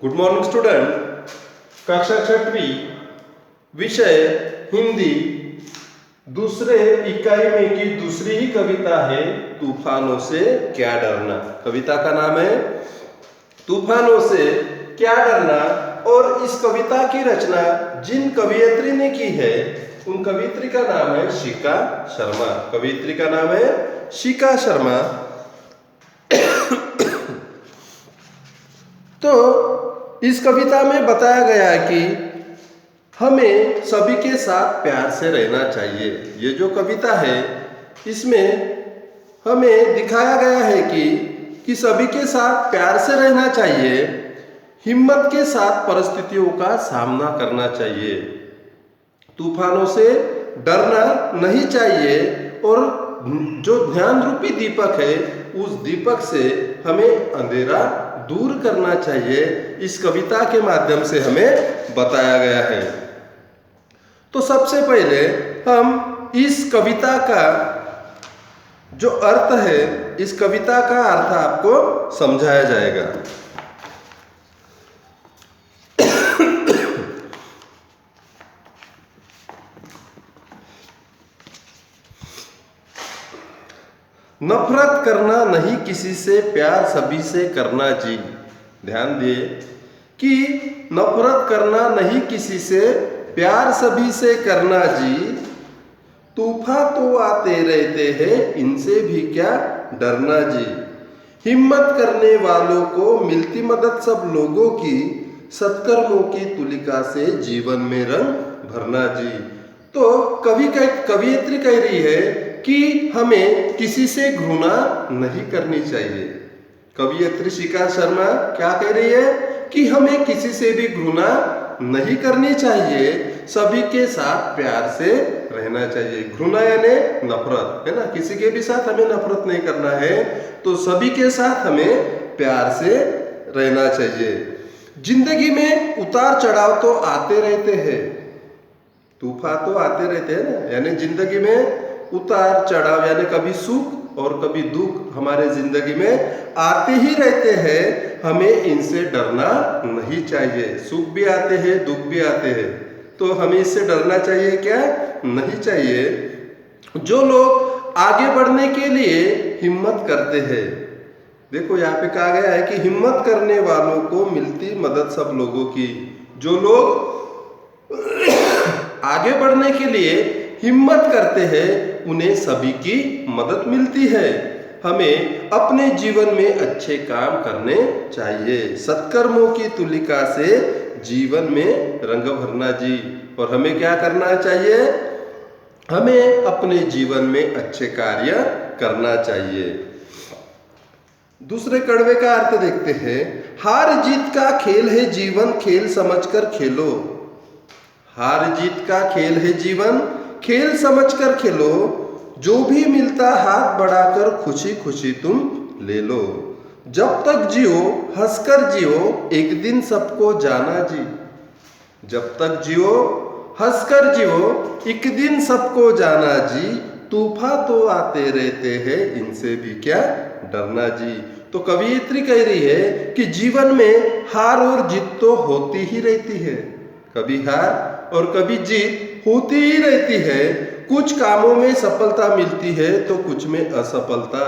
Good morning student. कक्षा 6वीं विषय हिंदी दूसरे इकाई में की दूसरी ही कविता है तूफानों से क्या डरना। कविता का नाम है तूफानों से क्या डरना। और इस कविता की रचना जिन कवयित्री ने की है उन कवयित्री का नाम है शिखा शर्मा। कवयित्री का नाम है शिखा शर्मा। तो इस कविता में बताया गया है कि हमें सभी के साथ प्यार से रहना चाहिए। ये जो कविता है इसमें हमें दिखाया गया है कि सभी के साथ प्यार से रहना चाहिए, हिम्मत के साथ परिस्थितियों का सामना करना चाहिए, तूफानों से डरना नहीं चाहिए और जो ध्यान रूपी दीपक है उस दीपक से हमें अंधेरा दूर करना चाहिए। इस कविता के माध्यम से हमें बताया गया है। तो सबसे पहले हम इस कविता का जो अर्थ है, इस कविता का अर्थ आपको समझाया जाएगा। नफरत करना नहीं किसी से, प्यार सभी से करना जी। ध्यान दिए कि नफरत करना नहीं किसी से, प्यार सभी से करना जी। तूफान तो आते रहते हैं, इनसे भी क्या डरना जी। हिम्मत करने वालों को मिलती मदद सब लोगों की, सत्कर्मों की तुलिका से जीवन में रंग भरना जी। तो कवयित्री कह रही है कि हमें किसी से घृणा नहीं करनी चाहिए। कवयित्री शिखा शर्मा क्या कह रही है कि हमें किसी से भी घृणा नहीं करनी चाहिए, सभी के साथ प्यार से रहना चाहिए। घृणा यानी नफरत है ना, किसी के भी साथ हमें नफरत नहीं करना है, तो सभी के साथ हमें प्यार से रहना चाहिए। जिंदगी में उतार चढ़ाव तो आते रहते हैं, तूफान तो आते रहते हैं ना, यानी जिंदगी में उतार चढ़ाव यानी कभी सुख और कभी दुख हमारे जिंदगी में आते ही रहते हैं। हमें इनसे डरना नहीं चाहिए। सुख भी आते हैं, दुख भी आते हैं, तो हमें इससे डरना चाहिए क्या? नहीं चाहिए। जो लोग आगे बढ़ने के लिए हिम्मत करते हैं, देखो यहाँ पे कहा गया है कि हिम्मत करने वालों को मिलती मदद सब लोगों की। जो लोग आगे बढ़ने के लिए हिम्मत करते हैं उन्हें सभी की मदद मिलती है। हमें अपने जीवन में अच्छे काम करने चाहिए, सत्कर्मों की तुलिका से जीवन में रंग भरना जी। और हमें क्या करना चाहिए? हमें अपने जीवन में अच्छे कार्य करना चाहिए। दूसरे कड़वे का अर्थ देखते हैं। हार जीत का खेल है जीवन, खेल समझकर खेलो। हार जीत का खेल है जीवन, खेल समझकर खेलो। जो भी मिलता हाथ बढ़ाकर खुशी खुशी तुम ले लो। जब तक जियो हंसकर जियो, एक दिन सबको जाना जी। जब तक जियो हंसकर जियो, एक दिन सबको जाना जी। तूफान तो आते रहते हैं, इनसे भी क्या डरना जी। तो कवयित्री कह रही है कि जीवन में हार और जीत तो होती ही रहती है, कभी हार और कभी जीत होती ही रहती है। कुछ कामों में सफलता मिलती है तो कुछ में असफलता।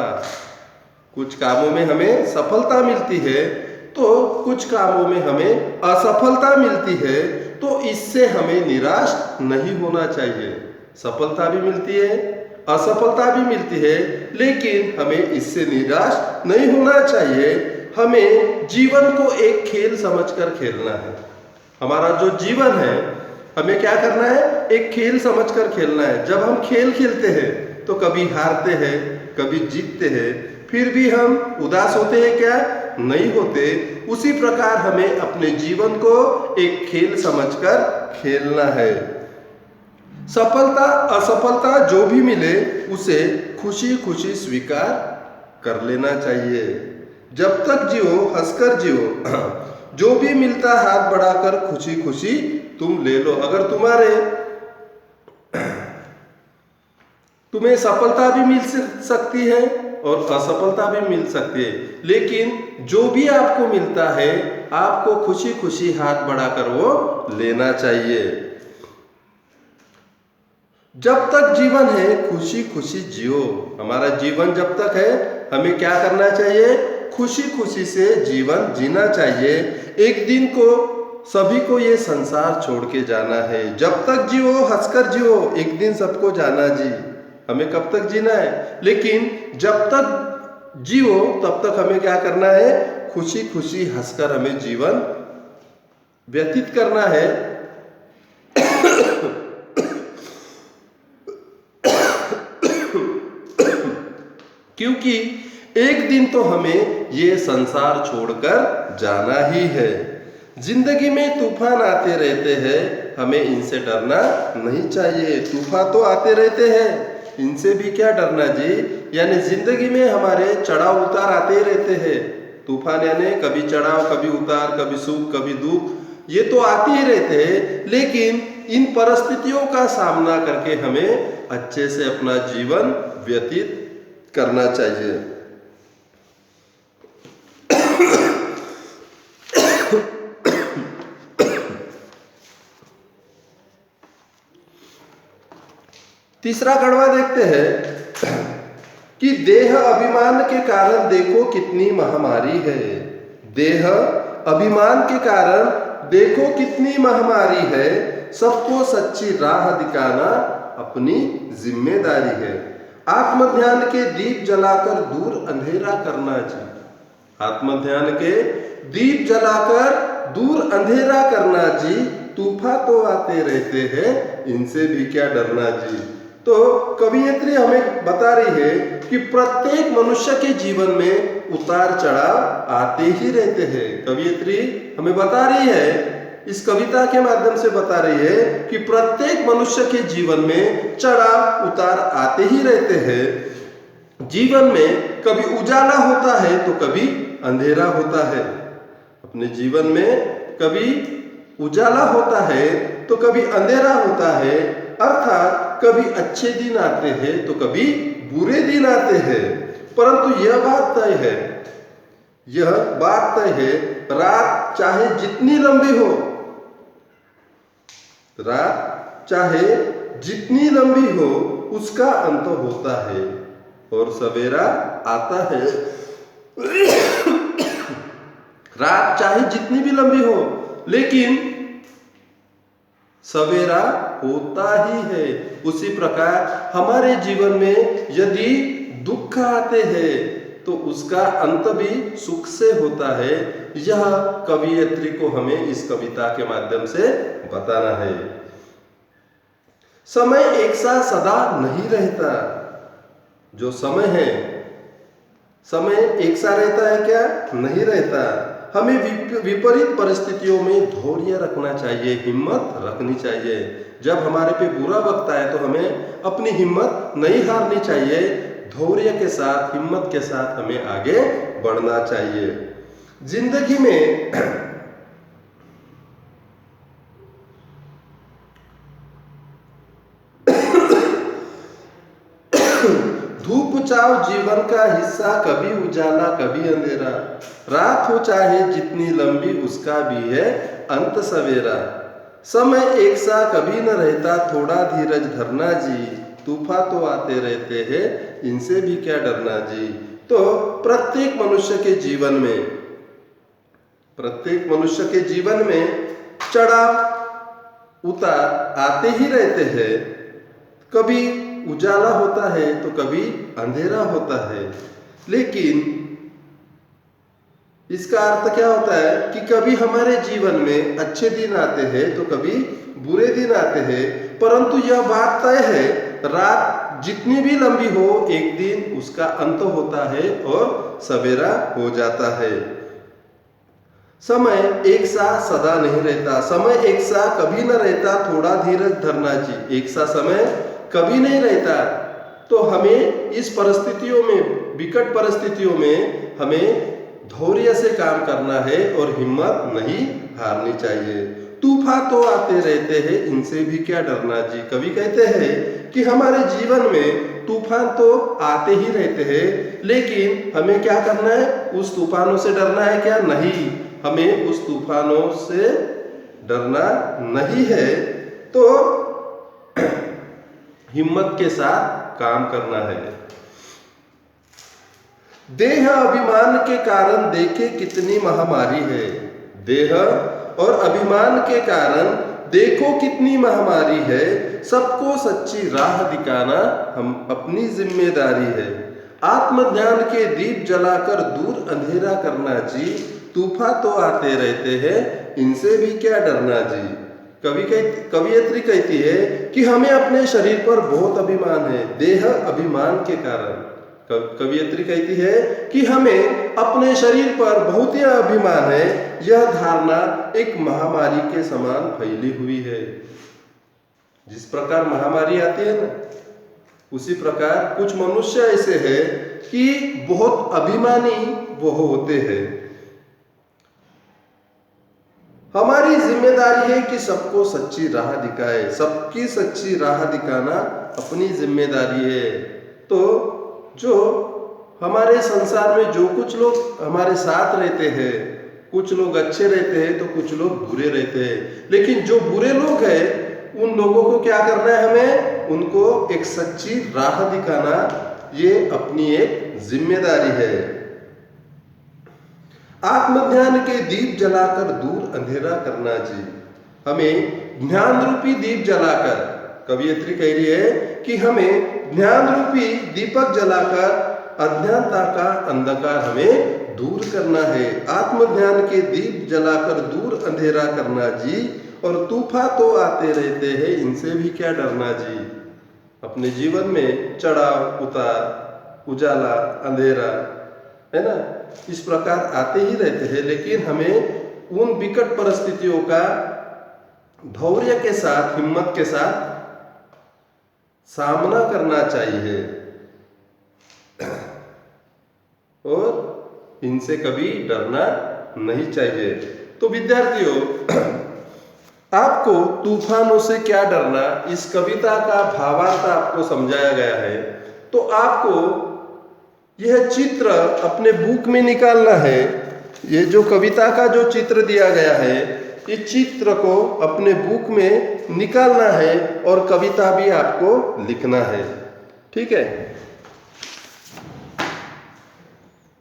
कुछ कामों में हमें सफलता मिलती है तो कुछ कामों में हमें असफलता मिलती है। तो इससे हमें निराश नहीं होना चाहिए। सफलता भी मिलती है, असफलता भी मिलती है, लेकिन हमें इससे निराश नहीं होना चाहिए। हमें जीवन को एक खेल समझकर खेलना है। हमारा जो जीवन है हमें क्या करना है? एक खेल समझकर खेलना है। जब हम खेल खेलते हैं तो कभी हारते हैं, कभी जीतते हैं, फिर भी हम उदास होते हैं क्या? नहीं होते। उसी प्रकार हमें अपने जीवन को एक खेल समझकर खेलना है। सफलता असफलता जो भी मिले उसे खुशी खुशी स्वीकार कर लेना चाहिए। जब तक जियो हंसकर जियो, जो भी मिलता हाथ बढ़ाकर खुशी खुशी तुम ले लो। अगर तुम्हें सफलता भी मिल सकती है, और असफलता भी मिल सकती है, लेकिन जो भी आपको मिलता है आपको खुशी खुशी हाथ बढ़ाकर वो लेना चाहिए। जब तक जीवन है खुशी खुशी जियो। हमारा जीवन जब तक है हमें क्या करना चाहिए? खुशी खुशी से जीवन जीना चाहिए। एक दिन को सभी को ये संसार छोड़ के जाना है। जब तक जियो हंसकर जियो, एक दिन सबको जाना जी। हमें कब तक जीना है? लेकिन जब तक जियो तब तक हमें क्या करना है? खुशी खुशी हंसकर हमें जीवन व्यतीत करना है। क्योंकि एक दिन तो हमें ये संसार छोड़कर जाना ही है। जिंदगी में तूफान आते रहते हैं, हमें इनसे डरना नहीं चाहिए। तूफान तो आते रहते हैं, इनसे भी क्या डरना जी। यानी जिंदगी में हमारे चढ़ाव उतार आते रहते हैं। तूफान यानी कभी चढ़ाव, कभी उतार, कभी सुख, कभी दुख, ये तो आते ही रहते हैं। लेकिन इन परिस्थितियों का सामना करके हमें अच्छे से अपना जीवन व्यतीत करना चाहिए। तीसरा कड़वा देखते हैं कि देह अभिमान के कारण देखो कितनी महामारी है। देह अभिमान के कारण देखो कितनी महामारी है। सबको सच्ची राह दिखाना अपनी जिम्मेदारी है। आत्मध्यान के दीप जलाकर दूर अंधेरा करना जी। आत्मध्यान के दीप जलाकर दूर अंधेरा करना जी। तूफान तो आते रहते हैं, इनसे भी क्या डरना जी। तो कवियत्री हमें बता रही है कि प्रत्येक मनुष्य के जीवन में उतार चढ़ाव आते ही रहते हैं। कवियत्री हमें बता रही है, इस कविता के माध्यम से बता रही है कि प्रत्येक मनुष्य के जीवन में चढ़ाव उतार आते ही रहते हैं। जीवन में कभी उजाला होता है तो कभी अंधेरा होता है। अपने जीवन में कभी उजाला होता है तो कभी अंधेरा होता है। अर्थात कभी अच्छे दिन आते हैं तो कभी बुरे दिन आते हैं। परंतु यह बात तय है, रात चाहे जितनी लंबी हो, रात चाहे जितनी लंबी हो उसका अंत होता है और सवेरा आता है। रात चाहे जितनी भी लंबी हो लेकिन सवेरा होता ही है। उसी प्रकार हमारे जीवन में यदि दुख आते हैं तो उसका अंत भी सुख से होता है। यह कवियत्री को हमें इस कविता के माध्यम से बताना है। समय एक सा सदा नहीं रहता। जो समय है, समय एक सा रहता है क्या? नहीं रहता। हमें विपरीत परिस्थितियों में धैर्य रखना चाहिए, हिम्मत रखनी चाहिए। जब हमारे पे बुरा वक्त आए तो हमें अपनी हिम्मत नहीं हारनी चाहिए। धैर्य के साथ, हिम्मत के साथ हमें आगे बढ़ना चाहिए। जिंदगी में धूप चाव जीवन का हिस्सा, कभी उजाला कभी अंधेरा। रात हो चाहे जितनी लंबी उसका भी है अंत सवेरा। समय एक सा कभी न रहता, थोड़ा धीरज धरना जी। तूफान तो आते रहते हैं, इनसे भी क्या डरना जी। तो प्रत्येक मनुष्य के जीवन में चढ़ाव उतार आते ही रहते हैं। कभी उजाला होता है तो कभी अंधेरा होता है। लेकिन इसका अर्थ क्या होता है कि कभी हमारे जीवन में अच्छे दिन आते हैं तो कभी बुरे दिन आते हैं। परंतु यह बात तय है, रात जितनी भी लंबी हो एक दिन उसका अंत होता है और सवेरा हो जाता है। समय एक सा सदा नहीं रहता। समय एक सा कभी न रहता, थोड़ा धीरज धरना जी। एक सा समय कभी नहीं रहता। तो हमें इस परिस्थितियों में, विकट परिस्थितियों में हमें धैर्य से काम करना है और हिम्मत नहीं हारनी चाहिए। तूफान तो आते रहते हैं, इनसे भी क्या डरना जी। कवि कहते हैं कि हमारे जीवन में तूफान तो आते ही रहते हैं, लेकिन हमें क्या करना है? उस तूफानों से डरना है क्या? नहीं, हमें उस तूफानों से डरना नहीं है। तो हिम्मत के साथ काम करना है। देह अभिमान के कारण देखे कितनी महामारी है। देह और अभिमान के कारण देखो कितनी महामारी है। सबको सच्ची राह दिखाना हम अपनी जिम्मेदारी है। आत्मज्ञान के दीप जलाकर दूर अंधेरा करना जी। तूफान तो आते रहते हैं, इनसे भी क्या डरना जी। कवियत्री कहती है कि हमें अपने शरीर पर बहुत अभिमान है, देह अभिमान के कारण। कवियत्री कहती है कि हमें अपने शरीर पर बहुत ही अभिमान है। यह धारणा एक महामारी के समान फैली हुई है। जिस प्रकार महामारी आती है ना, उसी प्रकार कुछ मनुष्य ऐसे हैं कि बहुत अभिमानी वो होते हैं। हमारी जिम्मेदारी है कि सबको सच्ची राह दिखाए। सबकी सच्ची राह दिखाना अपनी जिम्मेदारी है। तो जो हमारे संसार में जो कुछ लोग हमारे साथ रहते हैं, कुछ लोग अच्छे रहते हैं तो कुछ लोग बुरे रहते हैं, लेकिन जो बुरे लोग हैं उन लोगों को क्या करना है? हमें उनको एक सच्ची राह दिखाना, ये अपनी एक जिम्मेदारी है। आत्मज्ञान के दीप जलाकर दूर अंधेरा करना जी। हमें ज्ञान रूपी दीप जलाकर, कवियत्री कह रही है कि हमें ज्ञान रूपी दीपक जलाकर अज्ञानता का अंधकार हमें दूर करना है। आत्मज्ञान के दीप जलाकर दूर अंधेरा करना जी। और तूफान तो आते रहते हैं, इनसे भी क्या डरना जी। अपने जीवन में चढ़ाव उतार, उजाला अंधेरा, है ना, इस प्रकार आते ही रहते हैं, लेकिन हमें उन विकट परिस्थितियों का धैर्य के साथ, हिम्मत के साथ सामना करना चाहिए और इनसे कभी डरना नहीं चाहिए। तो विद्यार्थियों, आपको तूफानों से क्या डरना, इस कविता का भावार्थ आपको समझाया गया है। तो आपको यह चित्र अपने बुक में निकालना है। ये जो कविता का जो चित्र दिया गया है, इस चित्र को अपने बुक में निकालना है और कविता भी आपको लिखना है। ठीक है।